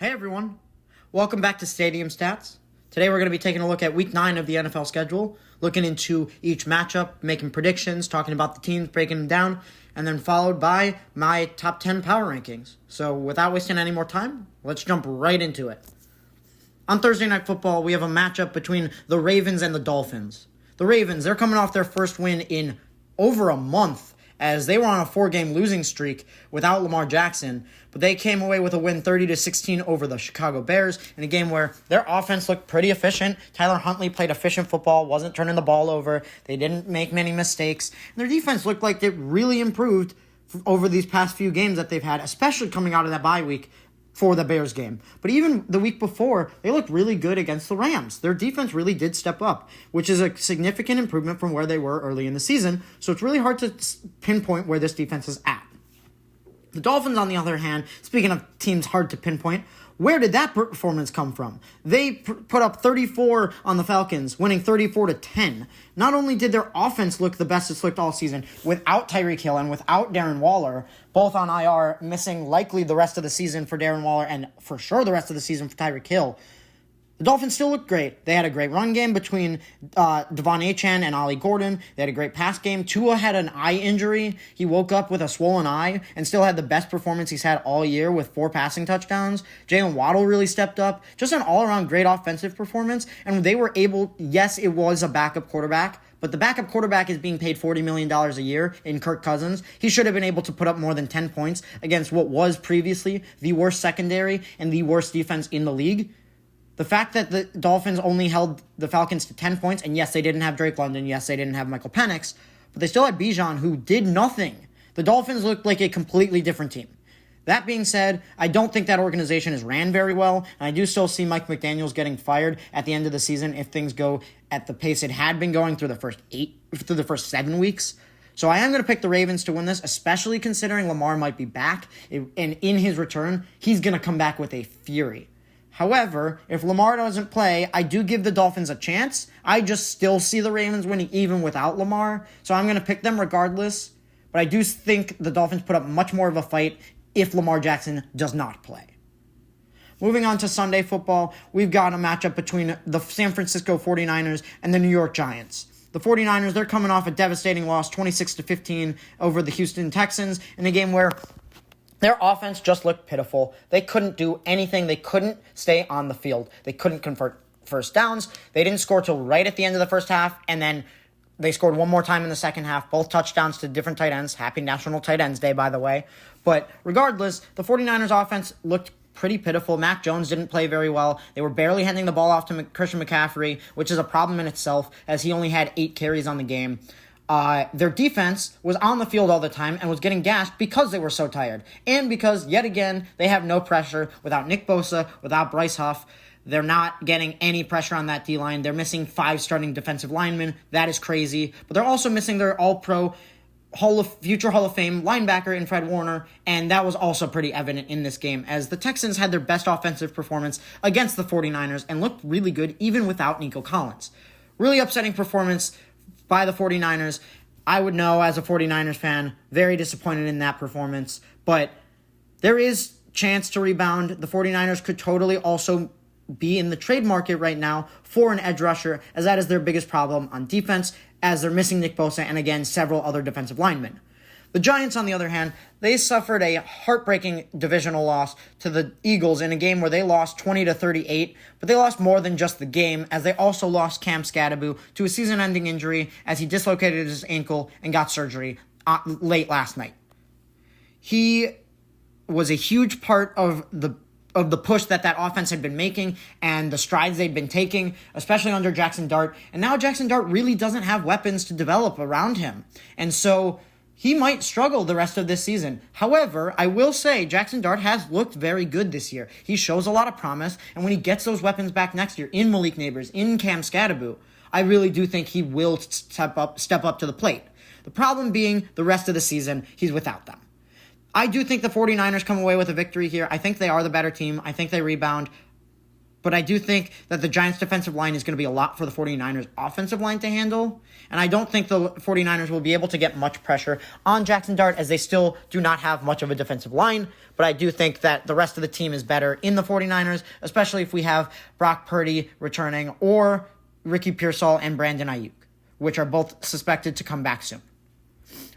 Hey everyone, welcome back to Stadium Stats. Today we're going to be taking a look at Week 9 of the NFL schedule, looking into each matchup, making predictions, talking about the teams, breaking them down, and then followed by my top 10 power rankings. So without wasting any more time, let's jump right into it. On Thursday Night Football, we have a matchup between the Ravens and the Dolphins. The Ravens, they're coming off their first win in over a month, as they were on a 4-game losing streak without Lamar Jackson, but they came away with a win 30-16 over the Chicago Bears in a game where their offense looked pretty efficient. Tyler Huntley played efficient football, wasn't turning the ball over. They didn't make many mistakes. And their defense looked like it really improved over these past few games that they've had, especially coming out of that bye week for the Bears game. But even the week before, they looked really good against the Rams. Their defense really did step up, which is a significant improvement from where they were early in the season. So it's really hard to pinpoint where this defense is at. The Dolphins, on the other hand, speaking of teams hard to pinpoint, where did that performance come from? They put up 34 on the Falcons, winning 34-10. Not only did their offense look the best it's looked all season, without Tyreek Hill and without Darren Waller, both on IR, missing likely the rest of the season for Darren Waller and for sure the rest of the season for Tyreek Hill, the Dolphins still looked great. They had a great run game between Devon Achane and Ollie Gordon. They had a great pass game. Tua had an eye injury. He woke up with a swollen eye and still had the best performance he's had all year with 4 passing touchdowns. Jalen Waddle really stepped up. Just an all-around great offensive performance. And they were able, yes, it was a backup quarterback, but the backup quarterback is being paid $40 million a year in Kirk Cousins. He should have been able to put up more than 10 points against what was previously the worst secondary and the worst defense in the league. The fact that the Dolphins only held the Falcons to 10 points, and yes, they didn't have Drake London, yes, they didn't have Michael Penix, but they still had Bijan, who did nothing. The Dolphins looked like a completely different team. That being said, I don't think that organization is ran very well, and I do still see Mike McDaniels getting fired at the end of the season if things go at the pace it had been going through the first 7 weeks. So I am going to pick the Ravens to win this, especially considering Lamar might be back, and in his return, he's going to come back with a fury. However, if Lamar doesn't play, I do give the Dolphins a chance. I just still see the Ravens winning even without Lamar, so I'm going to pick them regardless. But I do think the Dolphins put up much more of a fight if Lamar Jackson does not play. Moving on to Sunday football, we've got a matchup between the San Francisco 49ers and the New York Giants. The 49ers, they're coming off a devastating loss, 26-15 over the Houston Texans, in a game where their offense just looked pitiful. They couldn't do anything. They couldn't stay on the field. They couldn't convert first downs. They didn't score till right at the end of the first half, and then they scored one more time in the second half, both touchdowns to different tight ends. Happy National Tight Ends Day, by the way. But regardless, the 49ers offense looked pretty pitiful. Mac Jones didn't play very well. They were barely handing the ball off to Christian McCaffrey, which is a problem in itself, as he only had 8 carries on the game. Their defense was on the field all the time and was getting gashed because they were so tired. And because, yet again, they have no pressure without Nick Bosa, without Bryce Huff. They're not getting any pressure on that D-line. They're missing 5 starting defensive linemen. That is crazy. But they're also missing their all-pro, future Hall of Fame linebacker in Fred Warner, and that was also pretty evident in this game, as the Texans had their best offensive performance against the 49ers and looked really good even without Nico Collins. Really upsetting performance by the 49ers. I would know as a 49ers fan, very disappointed in that performance, but there is chance to rebound. The 49ers could totally also be in the trade market right now for an edge rusher, as that is their biggest problem on defense, as they're missing Nick Bosa and, again, several other defensive linemen. The Giants, on the other hand, they suffered a heartbreaking divisional loss to the Eagles in a game where they lost 20-38, but they lost more than just the game, as they also lost Cam Skattebo to a season-ending injury as he dislocated his ankle and got surgery late last night. He was a huge part of the push that offense had been making and the strides they'd been taking, especially under Jackson Dart. And now Jackson Dart really doesn't have weapons to develop around him. And so he might struggle the rest of this season. However, I will say Jackson Dart has looked very good this year. He shows a lot of promise, and when he gets those weapons back next year in Malik Nabers, in Cam Skattebo, I really do think he will step up to the plate. The problem being the rest of the season, he's without them. I do think the 49ers come away with a victory here. I think they are the better team. I think they rebound. But I do think that the Giants' defensive line is going to be a lot for the 49ers' offensive line to handle. And I don't think the 49ers will be able to get much pressure on Jackson Dart, as they still do not have much of a defensive line. But I do think that the rest of the team is better in the 49ers, especially if we have Brock Purdy returning or Ricky Pearsall and Brandon Ayuk, which are both suspected to come back soon.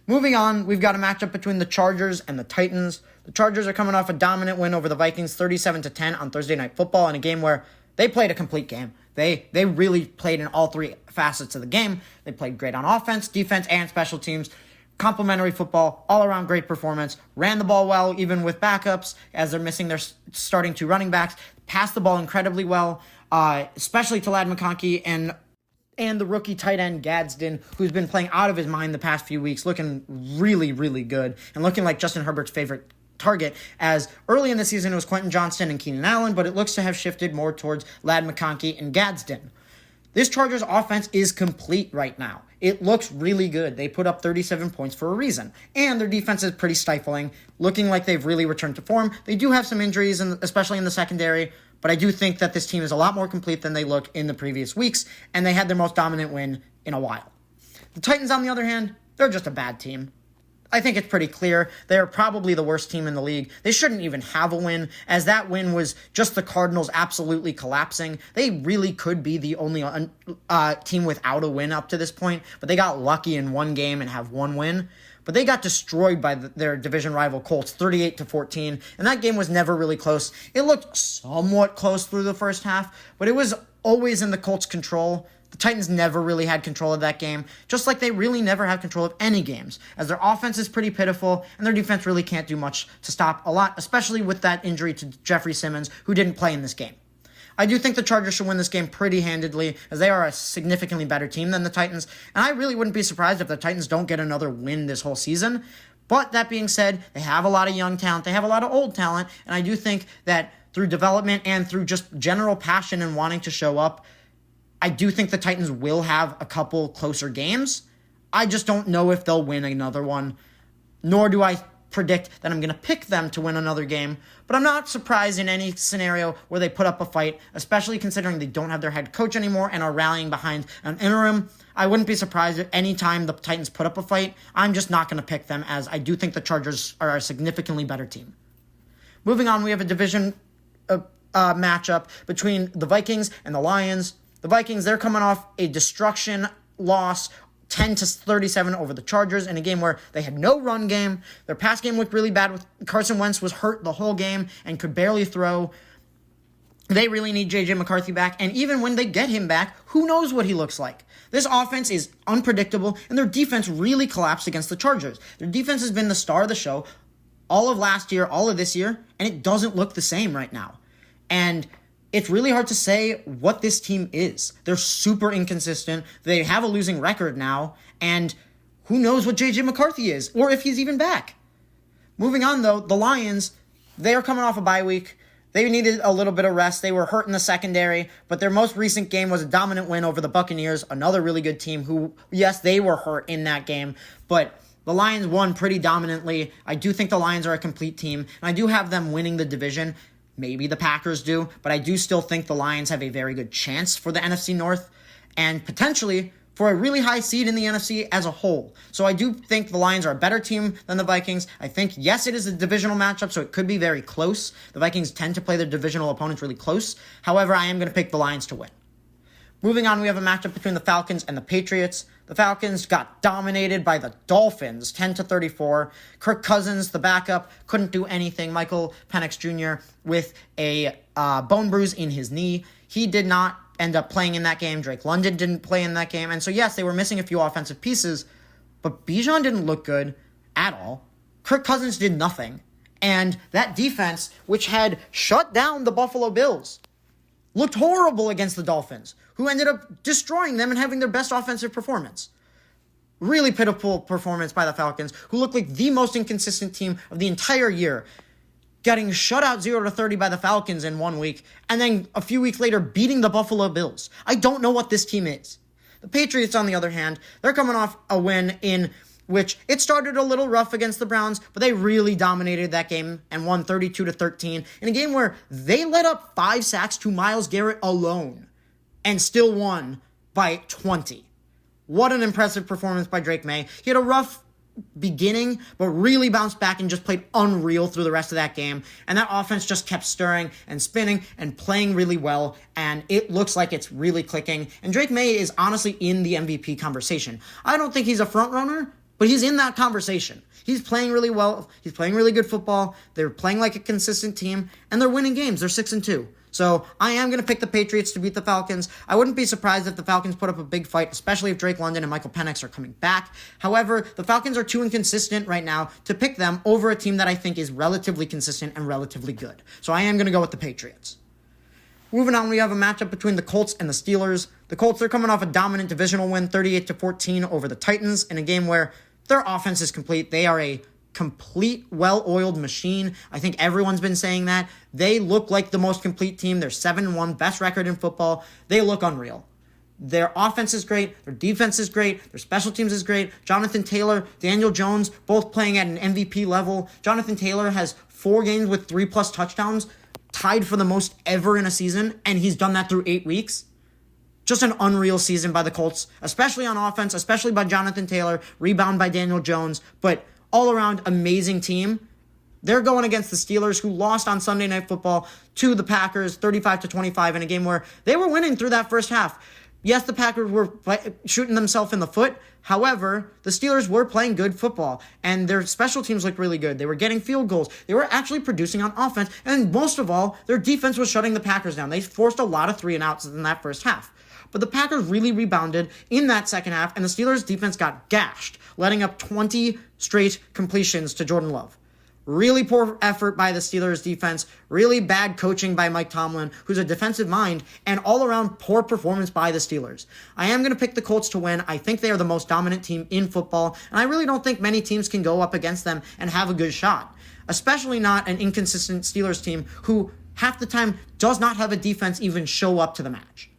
Moving on, we've got a matchup between the Chargers and the Titans. The Chargers are coming off a dominant win over the Vikings, 37-10 on Thursday Night Football, in a game where they played a complete game. They really played in all three facets of the game. They played great on offense, defense, and special teams. Complimentary football, all-around great performance. Ran the ball well, even with backups, as they're missing their starting two running backs. Passed the ball incredibly well, especially to Ladd McConkey and the rookie tight end Gadsden, who's been playing out of his mind the past few weeks, looking really, really good, and looking like Justin Herbert's favorite target, as early in the season it was Quentin Johnston and Keenan Allen, but it looks to have shifted more towards Ladd McConkey and Gadsden. This Chargers offense is complete right now. It looks really good. They put up 37 points for a reason. And their defense is pretty stifling, looking like they've really returned to form. They do have some injuries, especially in the secondary, but I do think that this team is a lot more complete than they look in the previous weeks, and they had their most dominant win in a while. The Titans, on the other hand, they're just a bad team. I think it's pretty clear. They're probably the worst team in the league. They shouldn't even have a win, as that win was just the Cardinals absolutely collapsing. They really could be the only team without a win up to this point, but they got lucky in one game and have one win. But they got destroyed by their division rival Colts, 38-14, and that game was never really close. It looked somewhat close through the first half, but it was always in the Colts' control. The Titans never really had control of that game, just like they really never have control of any games, as their offense is pretty pitiful, and their defense really can't do much to stop a lot, especially with that injury to Jeffrey Simmons, who didn't play in this game. I do think the Chargers should win this game pretty handedly, as they are a significantly better team than the Titans, and I really wouldn't be surprised if the Titans don't get another win this whole season. But that being said, they have a lot of young talent, they have a lot of old talent, and I do think that through development and through just general passion and wanting to show up, I do think the Titans will have a couple closer games. I just don't know if they'll win another one, nor do I predict that I'm going to pick them to win another game, but I'm not surprised in any scenario where they put up a fight, especially considering they don't have their head coach anymore and are rallying behind an interim. I wouldn't be surprised if any time the Titans put up a fight. I'm just not going to pick them, as I do think the Chargers are a significantly better team. Moving on, we have a division matchup between the Vikings and the Lions. The Vikings, they're coming off a destruction loss, 10-37 over the Chargers, in a game where they had no run game. Their pass game looked really bad. Carson Wentz was hurt the whole game and could barely throw. They really need J.J. McCarthy back, and even when they get him back, who knows what he looks like. This offense is unpredictable, and their defense really collapsed against the Chargers. Their defense has been the star of the show all of last year, all of this year, and it doesn't look the same right now. And it's really hard to say what this team is. They're super inconsistent. They have a losing record now, and who knows what J.J. McCarthy is, or if he's even back. Moving on, though, the Lions, they are coming off a bye week. They needed a little bit of rest. They were hurt in the secondary, but their most recent game was a dominant win over the Buccaneers, another really good team who, yes, they were hurt in that game, but the Lions won pretty dominantly. I do think the Lions are a complete team, and I do have them winning the division. Maybe the Packers do, but I do still think the Lions have a very good chance for the NFC North and potentially for a really high seed in the NFC as a whole. So I do think the Lions are a better team than the Vikings. I think, yes, it is a divisional matchup, so it could be very close. The Vikings tend to play their divisional opponents really close. However, I am going to pick the Lions to win. Moving on, we have a matchup between the Falcons and the Patriots. The Falcons got dominated by the Dolphins, 10-34. Kirk Cousins, the backup, couldn't do anything. Michael Penix Jr. with a bone bruise in his knee. He did not end up playing in that game. Drake London didn't play in that game. And so, yes, they were missing a few offensive pieces, but Bijan didn't look good at all. Kirk Cousins did nothing. And that defense, which had shut down the Buffalo Bills, looked horrible against the Dolphins, who ended up destroying them and having their best offensive performance. Really pitiful performance by the Falcons, who looked like the most inconsistent team of the entire year, getting shut out 0-30 by the Falcons in 1 week, and then a few weeks later beating the Buffalo Bills. I don't know what this team is. The Patriots, on the other hand, they're coming off a win in which it started a little rough against the Browns, but they really dominated that game and won 32-13 in a game where they let up 5 sacks to Myles Garrett alone and still won by 20. What an impressive performance by Drake Maye. He had a rough beginning, but really bounced back and just played unreal through the rest of that game. And that offense just kept stirring and spinning and playing really well. And it looks like it's really clicking. And Drake Maye is honestly in the MVP conversation. I don't think he's a front runner, but he's in that conversation. He's playing really well. He's playing really good football. They're playing like a consistent team, and they're winning games. They're 6-2. So I am going to pick the Patriots to beat the Falcons. I wouldn't be surprised if the Falcons put up a big fight, especially if Drake London and Michael Penix are coming back. However, the Falcons are too inconsistent right now to pick them over a team that I think is relatively consistent and relatively good. So I am going to go with the Patriots. Moving on, we have a matchup between the Colts and the Steelers. The Colts are coming off a dominant divisional win, 38-14 over the Titans, in a game where their offense is complete. They are a complete, well-oiled machine. I think everyone's been saying that. They look like the most complete team. They're 7-1, best record in football. They look unreal. Their offense is great. Their defense is great. Their special teams is great. Jonathan Taylor, Daniel Jones, both playing at an MVP level. Jonathan Taylor has 4 games with 3+ touchdowns, tied for the most ever in a season, and he's done that through 8 weeks. Just an unreal season by the Colts, especially on offense, especially by Jonathan Taylor, rebound by Daniel Jones, but all-around amazing team. They're going against the Steelers, who lost on Sunday Night Football to the Packers 35-25 in a game where they were winning through that first half. Yes, the Packers were shooting themselves in the foot. However, the Steelers were playing good football, and their special teams looked really good. They were getting field goals. They were actually producing on offense, and most of all, their defense was shutting the Packers down. They forced a lot of 3-and-outs in that first half. But the Packers really rebounded in that second half, and the Steelers' defense got gashed, letting up 20 straight completions to Jordan Love. Really poor effort by the Steelers' defense, really bad coaching by Mike Tomlin, who's a defensive mind, and all-around poor performance by the Steelers. I am going to pick the Colts to win. I think they are the most dominant team in football, and I really don't think many teams can go up against them and have a good shot, especially not an inconsistent Steelers team who half the time does not have a defense even show up to the match.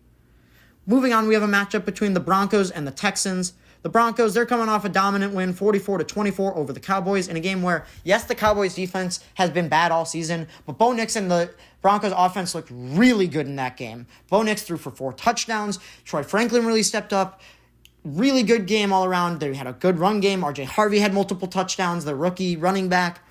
Moving on, we have a matchup between the Broncos and the Texans. The Broncos, they're coming off a dominant win, 44-24 over the Cowboys, in a game where, yes, the Cowboys' defense has been bad all season, but Bo Nix and the Broncos' offense looked really good in that game. Bo Nix threw for 4 touchdowns. Troy Franklin really stepped up. Really good game all around. They had a good run game. RJ Harvey had multiple touchdowns, the rookie running back.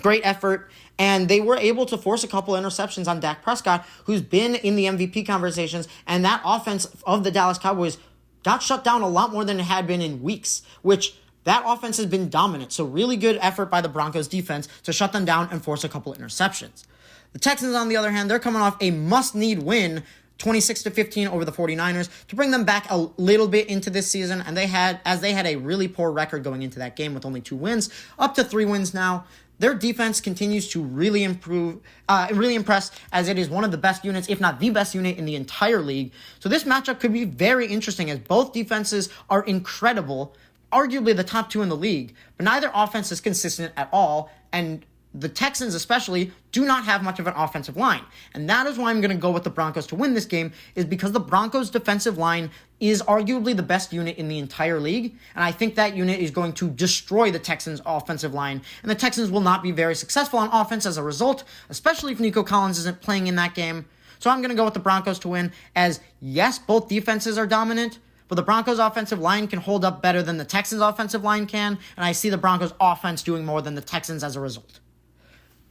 Great effort. And they were able to force a couple interceptions on Dak Prescott, who's been in the MVP conversations. And that offense of the Dallas Cowboys got shut down a lot more than it had been in weeks, which that offense has been dominant. So really good effort by the Broncos defense to shut them down and force a couple interceptions. The Texans, on the other hand, they're coming off a must-need win, 26-15 over the 49ers, to bring them back a little bit into this season. And they had a really poor record going into that game with only 2 wins, up to 3 wins now. Their defense continues to really impress, as it is one of the best units, if not the best unit in the entire league. So this matchup could be very interesting, as both defenses are incredible, arguably the top 2 in the league, but neither offense is consistent at all, and the Texans especially do not have much of an offensive line. And that is why I'm going to go with the Broncos to win this game, is because the Broncos' defensive line is arguably the best unit in the entire league. And I think that unit is going to destroy the Texans' offensive line. And the Texans will not be very successful on offense as a result, especially if Nico Collins isn't playing in that game. So I'm going to go with the Broncos to win, as yes, both defenses are dominant, but the Broncos' offensive line can hold up better than the Texans' offensive line can. And I see the Broncos' offense doing more than the Texans as a result.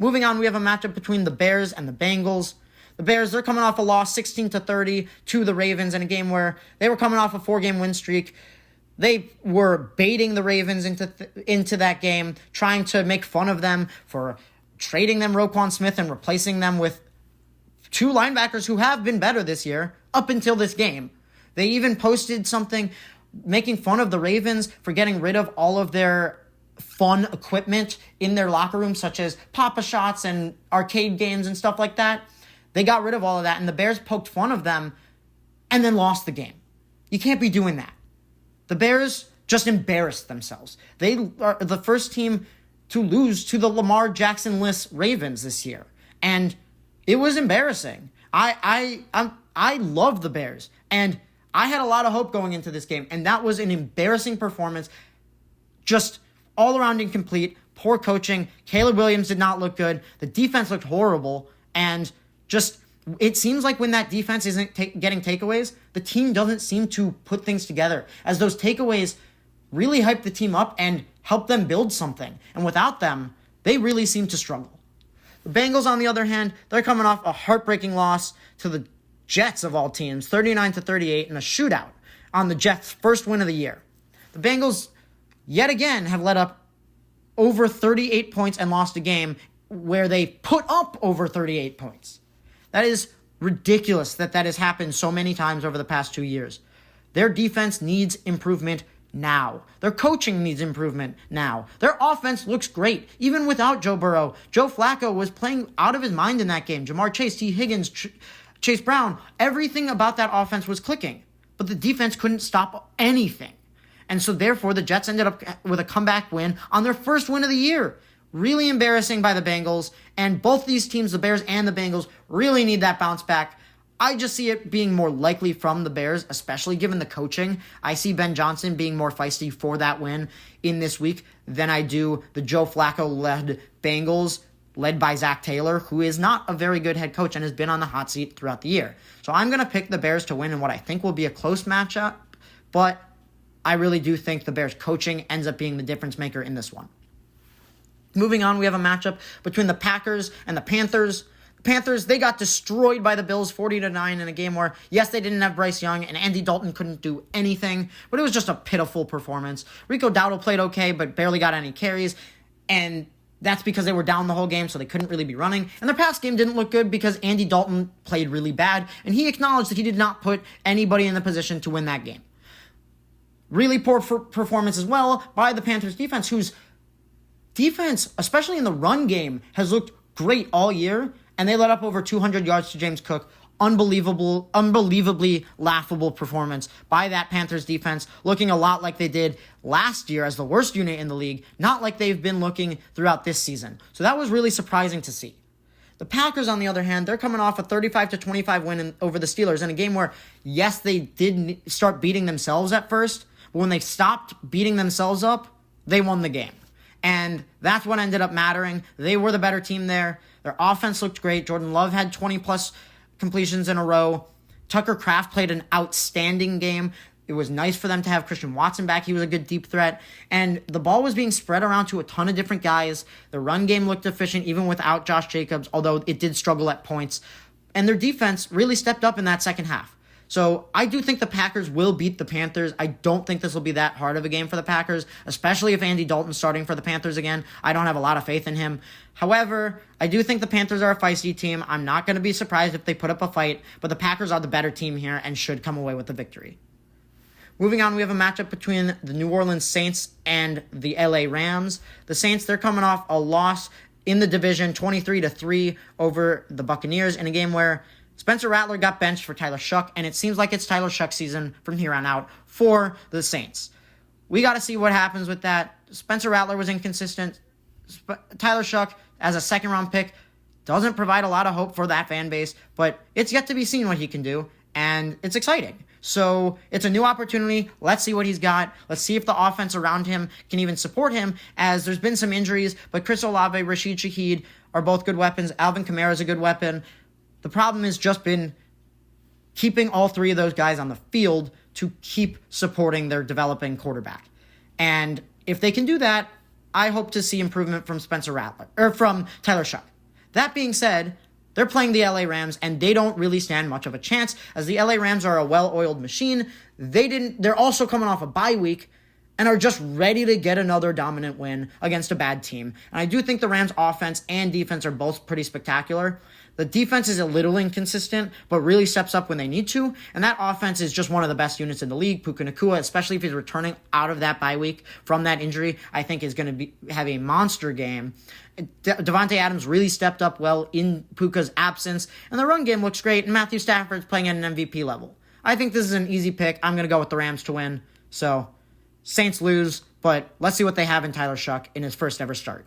Moving on, we have a matchup between the Bears and the Bengals. The Bears, they're coming off a loss 16-30 to the Ravens in a game where they were coming off a 4-game win streak. They were baiting the Ravens into that game, trying to make fun of them for trading them Roquan Smith and replacing them with 2 linebackers who have been better this year up until this game. They even posted something making fun of the Ravens for getting rid of all of their fun equipment in their locker room, such as Pop-A-Shots and arcade games and stuff like that. They got rid of all of that, and the Bears poked fun of them and then lost the game. You can't be doing that. The Bears just embarrassed themselves. They are the first team to lose to the Lamar Jackson-less Ravens this year, and it was embarrassing. I love the Bears, and I had a lot of hope going into this game, and that was an embarrassing performance. just all around incomplete, poor coaching. Caleb Williams did not look good. The defense looked horrible. And just, it seems like when that defense isn't getting takeaways, the team doesn't seem to put things together, as those takeaways really hype the team up and help them build something. And without them, they really seem to struggle. The Bengals, on the other hand, they're coming off a heartbreaking loss to the Jets of all teams, 39-38 in a shootout on the Jets' first win of the year. The Bengals, yet again, have let up over 38 points and lost a game where they put up over 38 points. That is ridiculous that has happened so many times over the past 2 years. Their defense needs improvement now. Their coaching needs improvement now. Their offense looks great, even without Joe Burrow. Joe Flacco was playing out of his mind in that game. Jamar Chase, T. Higgins, Chase Brown, everything about that offense was clicking. But the defense couldn't stop anything. And so therefore, the Jets ended up with a comeback win on their first win of the year. Really embarrassing by the Bengals. And both these teams, the Bears and the Bengals, really need that bounce back. I just see it being more likely from the Bears, especially given the coaching. I see Ben Johnson being more feisty for that win in this week than I do the Joe Flacco-led Bengals, led by Zach Taylor, who is not a very good head coach and has been on the hot seat throughout the year. So I'm going to pick the Bears to win in what I think will be a close matchup, but I really do think the Bears coaching ends up being the difference maker in this one. Moving on, we have a matchup between the Packers and the Panthers. The Panthers, they got destroyed by the Bills 40-9 in a game where, yes, they didn't have Bryce Young and Andy Dalton couldn't do anything, but it was just a pitiful performance. Rico Dowdle played okay, but barely got any carries, and that's because they were down the whole game, so they couldn't really be running. And their pass game didn't look good because Andy Dalton played really bad, and he acknowledged that he did not put anybody in the position to win that game. Really poor performance as well by the Panthers defense, whose defense, especially in the run game, has looked great all year, and they let up over 200 yards to James Cook. Unbelievably laughable performance by that Panthers defense, looking a lot like they did last year as the worst unit in the league, not like they've been looking throughout this season. So that was really surprising to see. The Packers, on the other hand, they're coming off a 35-25 win over the Steelers in a game where, yes, they did start beating themselves at first, but when they stopped beating themselves up, they won the game. And that's what ended up mattering. They were the better team there. Their offense looked great. Jordan Love had 20-plus completions in a row. Tucker Kraft played an outstanding game. It was nice for them to have Christian Watson back. He was a good deep threat. And the ball was being spread around to a ton of different guys. The run game looked efficient even without Josh Jacobs, although it did struggle at points. And their defense really stepped up in that second half. So I do think the Packers will beat the Panthers. I don't think this will be that hard of a game for the Packers, especially if Andy Dalton's starting for the Panthers again. I don't have a lot of faith in him. However, I do think the Panthers are a feisty team. I'm not going to be surprised if they put up a fight, but the Packers are the better team here and should come away with the victory. Moving on, we have a matchup between the New Orleans Saints and the LA Rams. The Saints, they're coming off a loss in the division, 23-3 over the Buccaneers in a game where Spencer Rattler got benched for Tyler Shough, and it seems like it's Tyler Shough's season from here on out for the Saints. We got to see what happens with that. Spencer Rattler was inconsistent. Tyler Shough, as a second-round pick, doesn't provide a lot of hope for that fan base, but it's yet to be seen what he can do, and it's exciting. So it's a new opportunity. Let's see what he's got. Let's see if the offense around him can even support him, as there's been some injuries, but Chris Olave, Rashid Shaheed are both good weapons. Alvin Kamara is a good weapon. The problem has just been keeping all three of those guys on the field to keep supporting their developing quarterback. And if they can do that, I hope to see improvement from from Tyler Shough. That being said, they're playing the LA Rams, and they don't really stand much of a chance, as the LA Rams are a well-oiled machine. They're also coming off a bye week and are just ready to get another dominant win against a bad team. And I do think the Rams' offense and defense are both pretty spectacular. The defense is a little inconsistent, but really steps up when they need to. And that offense is just one of the best units in the league. Puka Nacua, especially if he's returning out of that bye week from that injury, I think is going to have a monster game. Devontae Adams really stepped up well in Puka's absence. And the run game looks great. And Matthew Stafford's playing at an MVP level. I think this is an easy pick. I'm going to go with the Rams to win. So Saints lose, but let's see what they have in Tyler Shough in his first ever start.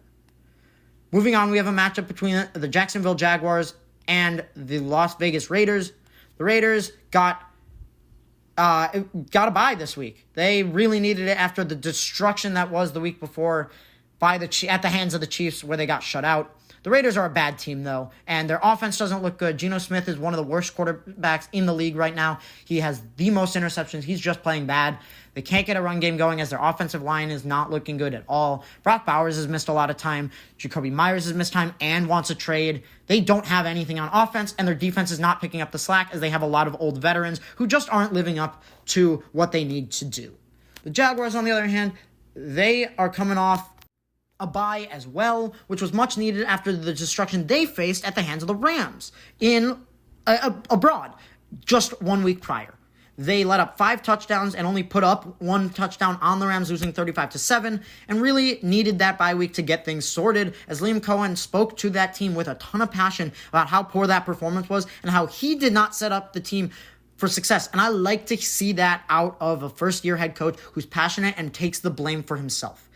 Moving on, we have a matchup between the Jacksonville Jaguars and the Las Vegas Raiders. The Raiders got got a bye this week. They really needed it after the destruction that was the week before at the hands of the Chiefs, where they got shut out. The Raiders are a bad team, though, and their offense doesn't look good. Geno Smith is one of the worst quarterbacks in the league right now. He has the most interceptions. He's just playing bad. They can't get a run game going as their offensive line is not looking good at all. Brock Bowers has missed a lot of time. Jacoby Myers has missed time and wants a trade. They don't have anything on offense, and their defense is not picking up the slack as they have a lot of old veterans who just aren't living up to what they need to do. The Jaguars, on the other hand, they are coming off a bye as well, which was much needed after the destruction they faced at the hands of the Rams abroad just 1 week prior. They let up 5 touchdowns and only put up 1 touchdown on the Rams, losing 35-7, and really needed that bye week to get things sorted, as Liam Cohen spoke to that team with a ton of passion about how poor that performance was and how he did not set up the team for success. And I like to see that out of a first-year head coach who's passionate and takes the blame for himself.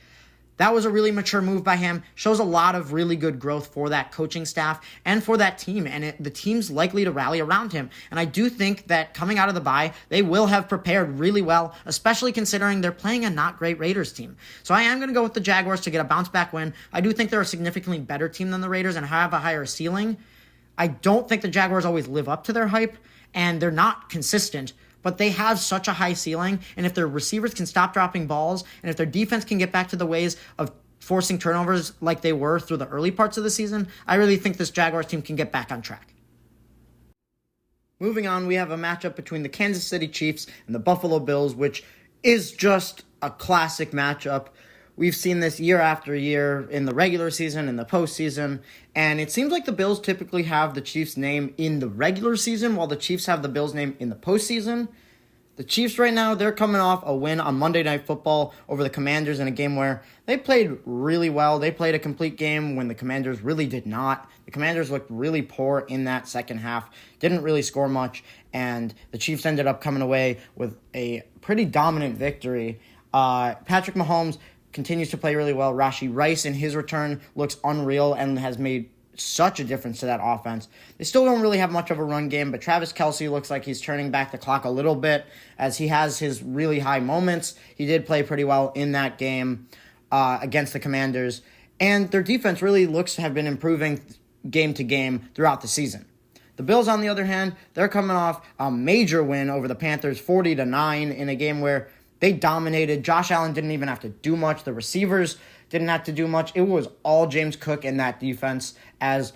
That was a really mature move by him. Shows a lot of really good growth for that coaching staff and for that team. And the team's likely to rally around him. And I do think that coming out of the bye, they will have prepared really well, especially considering they're playing a not great Raiders team. So I am going to go with the Jaguars to get a bounce back win. I do think they're a significantly better team than the Raiders and have a higher ceiling. I don't think the Jaguars always live up to their hype, and they're not consistent. But they have such a high ceiling, and if their receivers can stop dropping balls, and if their defense can get back to the ways of forcing turnovers like they were through the early parts of the season, I really think this Jaguars team can get back on track. Moving on, we have a matchup between the Kansas City Chiefs and the Buffalo Bills, which is just a classic matchup. We've seen this year after year in the regular season, in the postseason, and it seems like the Bills typically have the Chiefs' name in the regular season, while the Chiefs have the Bills' name in the postseason. The Chiefs right now, they're coming off a win on Monday Night Football over the Commanders in a game where they played really well. They played a complete game when the Commanders really did not. The Commanders looked really poor in that second half, didn't really score much, and the Chiefs ended up coming away with a pretty dominant victory. Patrick Mahomes continues to play really well. Rashee Rice in his return looks unreal and has made such a difference to that offense. They still don't really have much of a run game, but Travis Kelce looks like he's turning back the clock a little bit as he has his really high moments. He did play pretty well in that game against the Commanders, and their defense really looks to have been improving game to game throughout the season. The Bills, on the other hand, they're coming off a major win over the Panthers, 40-9, in a game where they dominated. Josh Allen didn't even have to do much. The receivers didn't have to do much. It was all James Cook in that defense, as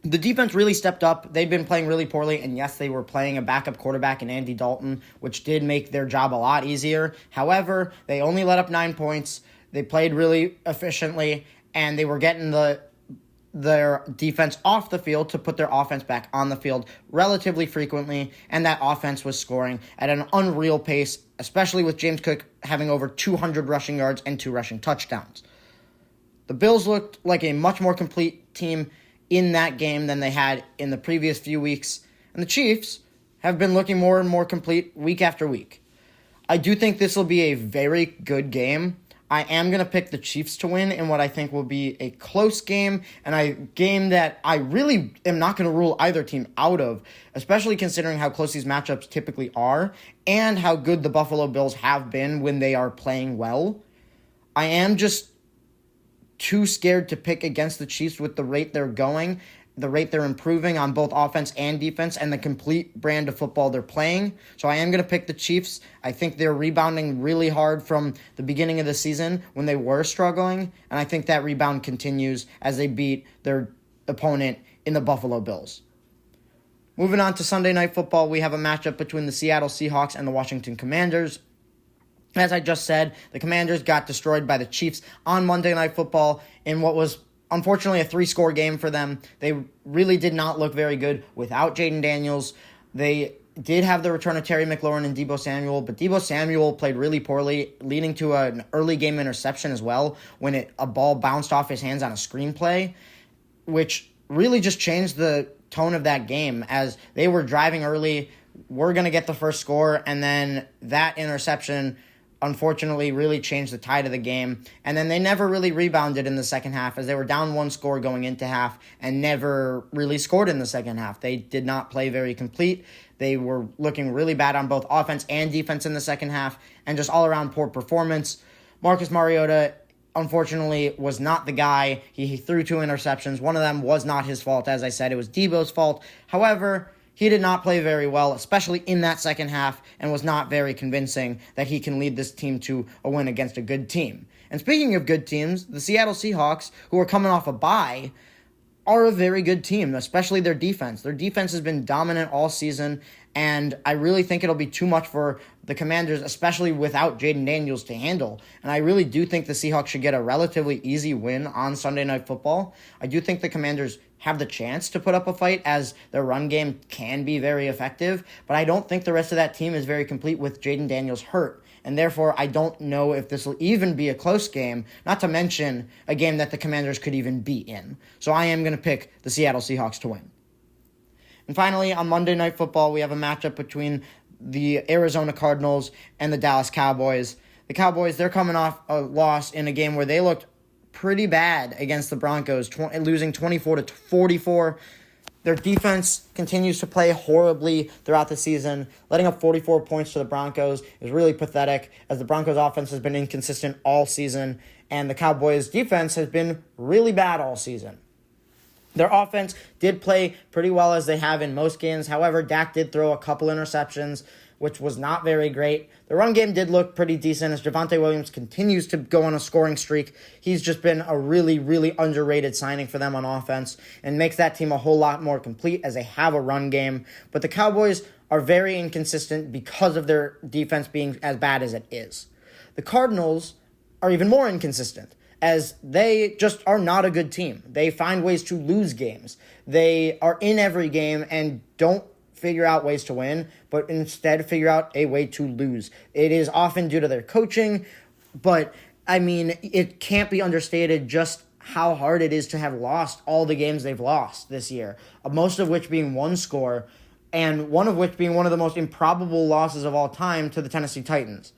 the defense really stepped up. They've been playing really poorly, and yes, they were playing a backup quarterback in Andy Dalton, which did make their job a lot easier. However, they only let up 9 points. They played really efficiently, and they were getting their defense off the field to put their offense back on the field relatively frequently, and that offense was scoring at an unreal pace, especially with James Cook having over 200 rushing yards and 2 rushing touchdowns. The Bills looked like a much more complete team in that game than they had in the previous few weeks, and the Chiefs have been looking more and more complete week after week. I do think this will be a very good game. I am going to pick the Chiefs to win in what I think will be a close game, and a game that I really am not going to rule either team out of, especially considering how close these matchups typically are and how good the Buffalo Bills have been when they are playing well. I am just too scared to pick against the Chiefs with the rate they're going, the rate they're improving on both offense and defense, and the complete brand of football they're playing. So I am going to pick the Chiefs. I think they're rebounding really hard from the beginning of the season when they were struggling, and I think that rebound continues as they beat their opponent in the Buffalo Bills. Moving on to Sunday Night Football, we have a matchup between the Seattle Seahawks and the Washington Commanders. As I just said, the Commanders got destroyed by the Chiefs on Monday Night Football in what was unfortunately a 3-score game for them. They really did not look very good without Jaden Daniels. They did have the return of Terry McLaurin and Deebo Samuel, but Deebo Samuel played really poorly, leading to an early game interception as well when a ball bounced off his hands on a screenplay, which really just changed the tone of that game as they were driving early, were going to get the first score, and then that interception unfortunately really changed the tide of the game. And then they never really rebounded in the second half, as they were down one score going into half and never really scored in the second half. They did not play very complete. They were looking really bad on both offense and defense in the second half, and just all around poor performance. Marcus Mariota, unfortunately, was not the guy. He threw 2 interceptions. One of them was not his fault. As I said, it was Debo's fault. However, he did not play very well, especially in that second half, and was not very convincing that he can lead this team to a win against a good team. And speaking of good teams, the Seattle Seahawks, who are coming off a bye, are a very good team, especially their defense. Their defense has been dominant all season, and I really think it'll be too much for the Commanders, especially without Jaden Daniels, to handle. And I really do think the Seahawks should get a relatively easy win on Sunday Night Football. I do think the Commanders have the chance to put up a fight, as their run game can be very effective, but I don't think the rest of that team is very complete with Jaden Daniels hurt. And therefore, I don't know if this will even be a close game, not to mention a game that the Commanders could even be in. So I am going to pick the Seattle Seahawks to win. And finally, on Monday Night Football, we have a matchup between the Arizona Cardinals and the Dallas Cowboys. The Cowboys, they're coming off a loss in a game where they looked pretty bad against the Broncos, losing 24-44. Their defense continues to play horribly throughout the season. Letting up 44 points to the Broncos is really pathetic, as the Broncos' offense has been inconsistent all season, and the Cowboys' defense has been really bad all season. Their offense did play pretty well, as they have in most games. However, Dak did throw a couple interceptions, which was not very great. The run game did look pretty decent, as Javonte Williams continues to go on a scoring streak. He's just been a really, really underrated signing for them on offense, and makes that team a whole lot more complete, as they have a run game. But the Cowboys are very inconsistent because of their defense being as bad as it is. The Cardinals are even more inconsistent, as they just are not a good team. They find ways to lose games. They are in every game and don't figure out ways to win, but instead figure out a way to lose. It is often due to their coaching, but I mean, it can't be understated just how hard it is to have lost all the games they've lost this year, most of which being one score, and one of which being one of the most improbable losses of all time to the Tennessee Titans.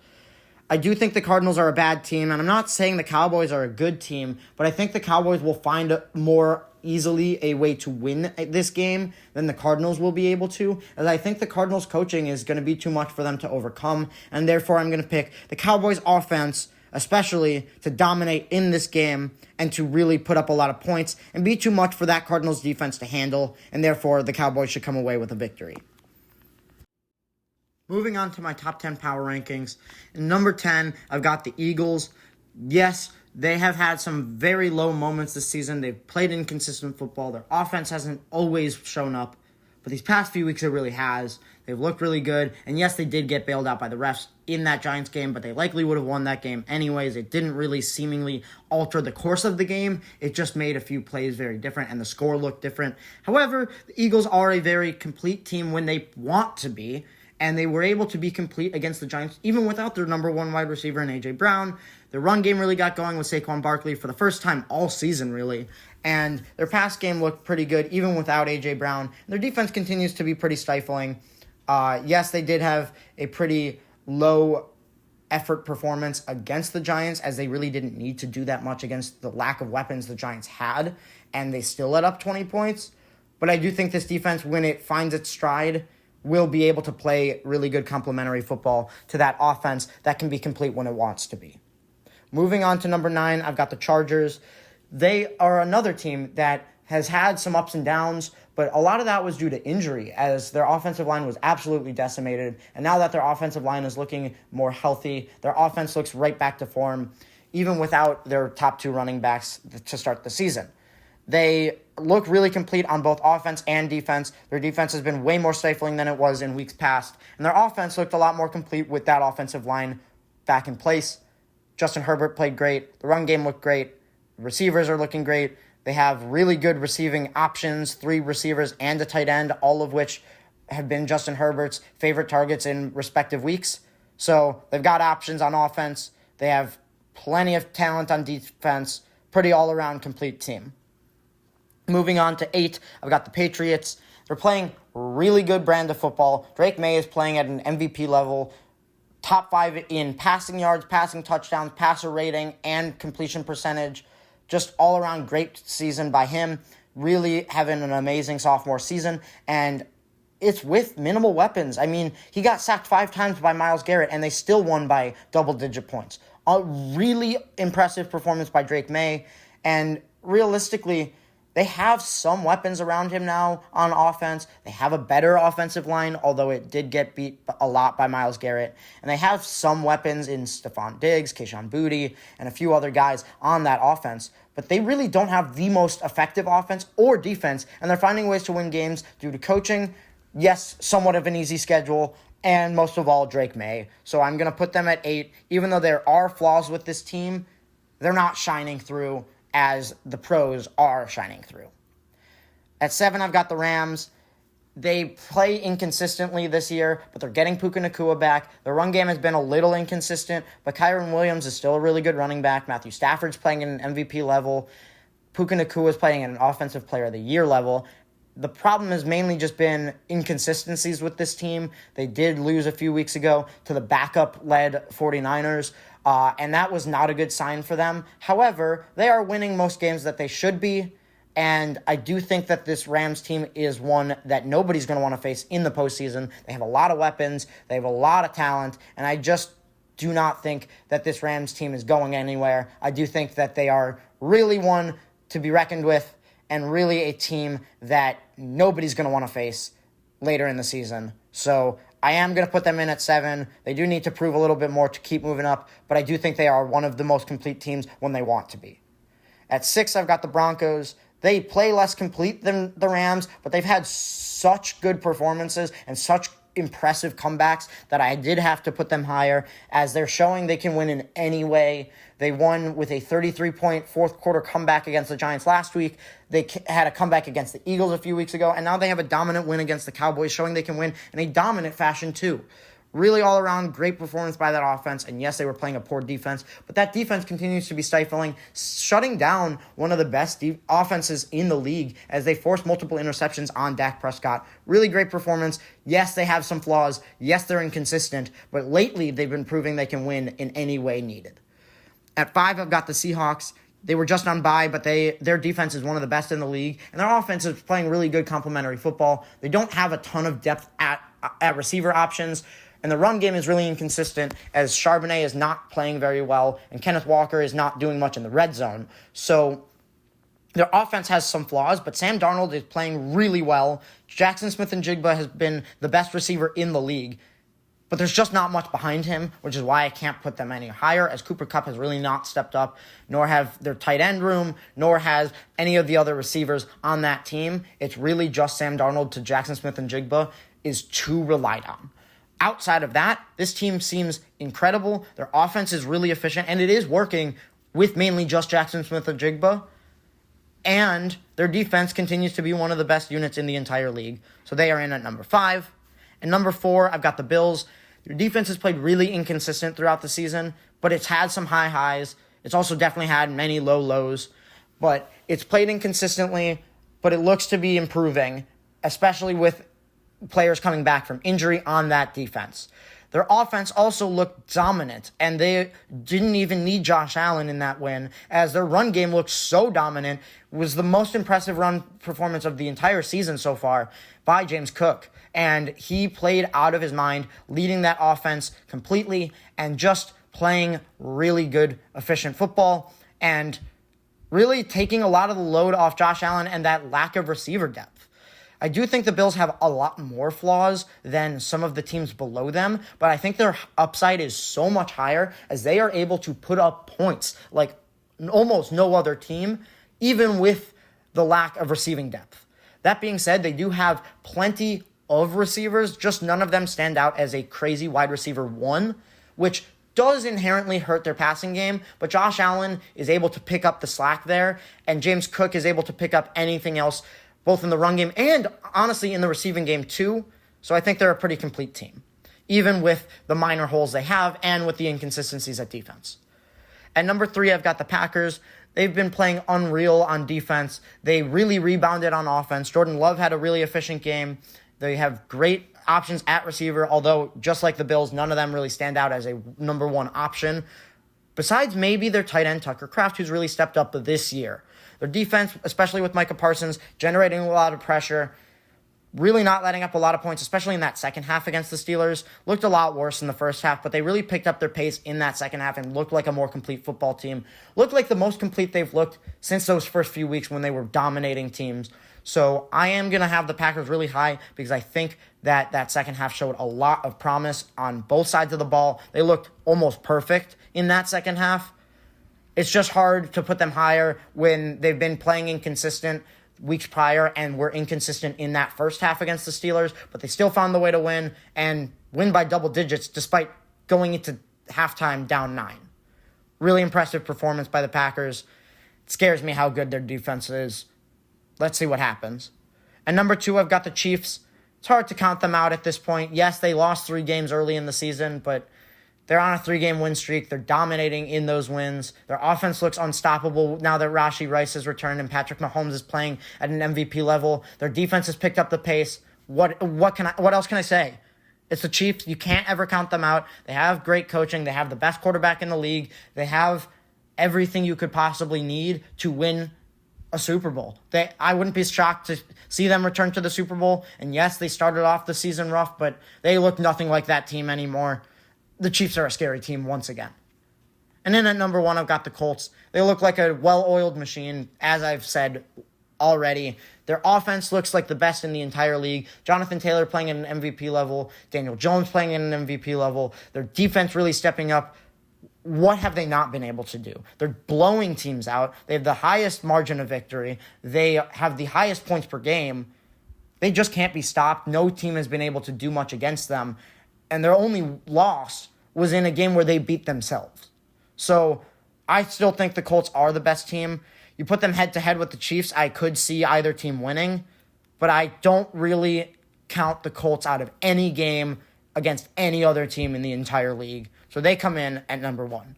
I do think the Cardinals are a bad team, and I'm not saying the Cowboys are a good team, but I think the Cowboys will find more easily a way to win this game than the Cardinals will be able to, as I think the Cardinals' coaching is going to be too much for them to overcome, and therefore I'm going to pick the Cowboys' offense, especially to dominate in this game and to really put up a lot of points, and be too much for that Cardinals' defense to handle, and therefore the Cowboys should come away with a victory. Moving on to my top 10 power rankings. In number 10, I've got the Eagles. Yes, they have had some very low moments this season. They've played inconsistent football. Their offense hasn't always shown up, but these past few weeks it really has. They've looked really good, and yes, they did get bailed out by the refs in that Giants game, but they likely would have won that game anyways. It didn't really seemingly alter the course of the game. It just made a few plays very different, and the score looked different. However, the Eagles are a very complete team when they want to be, and they were able to be complete against the Giants, even without their number one wide receiver in A.J. Brown. The run game really got going with Saquon Barkley for the first time all season, really. And their pass game looked pretty good, even without A.J. Brown. Their defense continues to be pretty stifling. Yes, they did have a pretty low effort performance against the Giants, as they really didn't need to do that much against the lack of weapons the Giants had, and they still let up 20 points. But I do think this defense, when it finds its stride, will be able to play really good complementary football to that offense that can be complete when it wants to be. Moving on to number 9, I've got the Chargers. They are another team that has had some ups and downs, but a lot of that was due to injury, as their offensive line was absolutely decimated. And now that their offensive line is looking more healthy, their offense looks right back to form, even without their top 2 running backs to start the season. They look really complete on both offense and defense. Their defense has been way more stifling than it was in weeks past, and their offense looked a lot more complete with that offensive line back in place. Justin Herbert played great. The run game looked great. The receivers are looking great. They have really good receiving options, 3 receivers and a tight end, all of which have been Justin Herbert's favorite targets in respective weeks. So they've got options on offense. They have plenty of talent on defense. Pretty all-around complete team. Moving on to 8, I've got the Patriots. They're playing really good brand of football. Drake May is playing at an MVP level. top 5 in passing yards, passing touchdowns, passer rating, and completion percentage. Just all around great season by him. Really having an amazing sophomore season. And it's with minimal weapons. I mean, he got sacked 5 times by Myles Garrett, and they still won by double-digit points. A really impressive performance by Drake Maye. And realistically, they have some weapons around him now on offense. They have a better offensive line, although it did get beat a lot by Myles Garrett. And they have some weapons in Stephon Diggs, Kayshon Boutte, and a few other guys on that offense. But they really don't have the most effective offense or defense, and they're finding ways to win games due to coaching. Yes, somewhat of an easy schedule, and most of all, Drake Maye. So I'm going to put them at 8. Even though there are flaws with this team, they're not shining through as the pros are shining through. At 7, I've got the Rams. They play inconsistently this year, but they're getting Puka Nacua back. The run game has been a little inconsistent, but Kyren Williams is still a really good running back. Matthew Stafford's playing at an MVP level. Puka Nacua is playing at an Offensive Player of the Year level. The problem has mainly just been inconsistencies with this team. They did lose a few weeks ago to the backup-led 49ers, and that was not a good sign for them. However, they are winning most games that they should be, and I do think that this Rams team is one that nobody's going to want to face in the postseason. They have a lot of weapons, they have a lot of talent, and I just do not think that this Rams team is going anywhere. I do think that they are really one to be reckoned with, and really a team that nobody's going to want to face later in the season. So I am going to put them in at 7. They do need to prove a little bit more to keep moving up, but I do think they are one of the most complete teams when they want to be. At 6, I've got the Broncos. They play less complete than the Rams, but they've had such good performances and such impressive comebacks that I did have to put them higher, as they're showing they can win in any way. They won with a 33-point fourth-quarter comeback against the Giants last week. They had a comeback against the Eagles a few weeks ago, and now they have a dominant win against the Cowboys, showing they can win in a dominant fashion too. Really all-around great performance by that offense, and yes, they were playing a poor defense, but that defense continues to be stifling, shutting down one of the best offenses in the league as they force multiple interceptions on Dak Prescott. Really great performance. Yes, they have some flaws. Yes, they're inconsistent, but lately they've been proving they can win in any way needed. At 5, I've got the Seahawks. They were just on bye, but their defense is one of the best in the league, and their offense is playing really good complementary football. They don't have a ton of depth at receiver options, and the run game is really inconsistent, as Charbonnet is not playing very well, and Kenneth Walker is not doing much in the red zone. So their offense has some flaws, but Sam Darnold is playing really well. Jackson Smith-Njigba has been the best receiver in the league, but there's just not much behind him, which is why I can't put them any higher, as Cooper Kupp has really not stepped up, nor have their tight end room, nor has any of the other receivers on that team. It's really just Sam Darnold to Jackson Smith-Njigba is too relied on. Outside of that, this team seems incredible. Their offense is really efficient, and it is working with mainly just Jackson Smith-Njigba. And their defense continues to be one of the best units in the entire league. So they are in at number 5. And number 4, I've got the Bills. Their defense has played really inconsistent throughout the season, but it's had some high highs. It's also definitely had many low lows. But it's played inconsistently, but it looks to be improving, especially with players coming back from injury on that defense. Their offense also looked dominant, and they didn't even need Josh Allen in that win, as their run game looked so dominant. It was the most impressive run performance of the entire season so far by James Cook, and he played out of his mind, leading that offense completely and just playing really good, efficient football, and really taking a lot of the load off Josh Allen and that lack of receiver depth. I do think the Bills have a lot more flaws than some of the teams below them, but I think their upside is so much higher, as they are able to put up points like almost no other team, even with the lack of receiving depth. That being said, they do have plenty of receivers, just none of them stand out as a crazy wide receiver 1, which does inherently hurt their passing game, but Josh Allen is able to pick up the slack there, and James Cook is able to pick up anything else, both in the run game and, honestly, in the receiving game too. So I think they're a pretty complete team, even with the minor holes they have and with the inconsistencies at defense. At number 3, I've got the Packers. They've been playing unreal on defense. They really rebounded on offense. Jordan Love had a really efficient game, They have great options at receiver, although just like the Bills, none of them really stand out as a number one option. Besides maybe their tight end, Tucker Kraft, who's really stepped up this year. Their defense, especially with Micah Parsons, generating a lot of pressure, really not letting up a lot of points, especially in that second half against the Steelers. Looked a lot worse in the first half, but they really picked up their pace in that second half and looked like a more complete football team. Looked like the most complete they've looked since those first few weeks when they were dominating teams. So I am going to have the Packers really high because I think that second half showed a lot of promise on both sides of the ball. They looked almost perfect in that second half. It's just hard to put them higher when they've been playing inconsistent weeks prior and were inconsistent in that first half against the Steelers, but they still found the way to win and win by double digits despite going into halftime down 9. Really impressive performance by the Packers. It scares me how good their defense is. Let's see what happens. And number 2, I've got the Chiefs. It's hard to count them out at this point. Yes, they lost 3 games early in the season, but they're on a 3-game win streak. They're dominating in those wins. Their offense looks unstoppable now that Rashee Rice has returned and Patrick Mahomes is playing at an MVP level. Their defense has picked up the pace. What else can I say? It's the Chiefs. You can't ever count them out. They have great coaching. They have the best quarterback in the league. They have everything you could possibly need to win a Super Bowl. I wouldn't be shocked to see them return to the Super Bowl. And yes, they started off the season rough, but they look nothing like that team anymore. The Chiefs are a scary team once again. And then at number 1, I've got the Colts. They look like a well-oiled machine, as I've said already. Their offense looks like the best in the entire league. Jonathan Taylor playing at an MVP level. Daniel Jones playing at an MVP level. Their defense really stepping up. What have they not been able to do? They're blowing teams out. They have the highest margin of victory. They have the highest points per game. They just can't be stopped. No team has been able to do much against them. And their only loss was in a game where they beat themselves. So I still think the Colts are the best team. You put them head-to-head with the Chiefs, I could see either team winning, but I don't really count the Colts out of any game against any other team in the entire league. So they come in at number 1.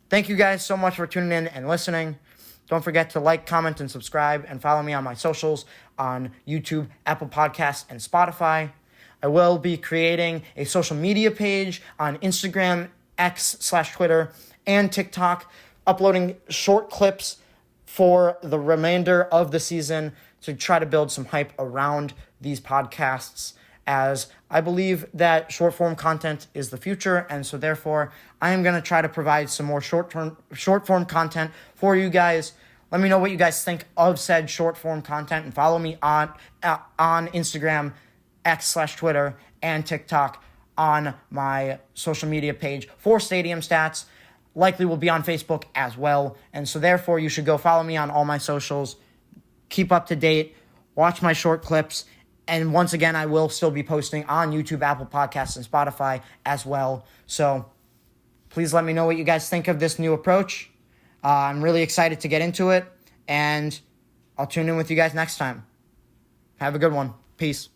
Thank you guys so much for tuning in and listening. Don't forget to like, comment, and subscribe, and follow me on my socials on YouTube, Apple Podcasts, and Spotify. I will be creating a social media page on Instagram, X/Twitter, and TikTok, uploading short clips for the remainder of the season to try to build some hype around these podcasts, as I believe that short-form content is the future, and so therefore I am going to try to provide some more short-form content for you guys. Let me know what you guys think of said short-form content, and follow me on Instagram, X/Twitter, and TikTok on my social media page for Stadium Stats. Likely will be on Facebook as well. And so therefore you should go follow me on all my socials. Keep up to date. Watch my short clips. And once again, I will still be posting on YouTube, Apple Podcasts, and Spotify as well. So please let me know what you guys think of this new approach. I'm really excited to get into it. And I'll tune in with you guys next time. Have a good one. Peace.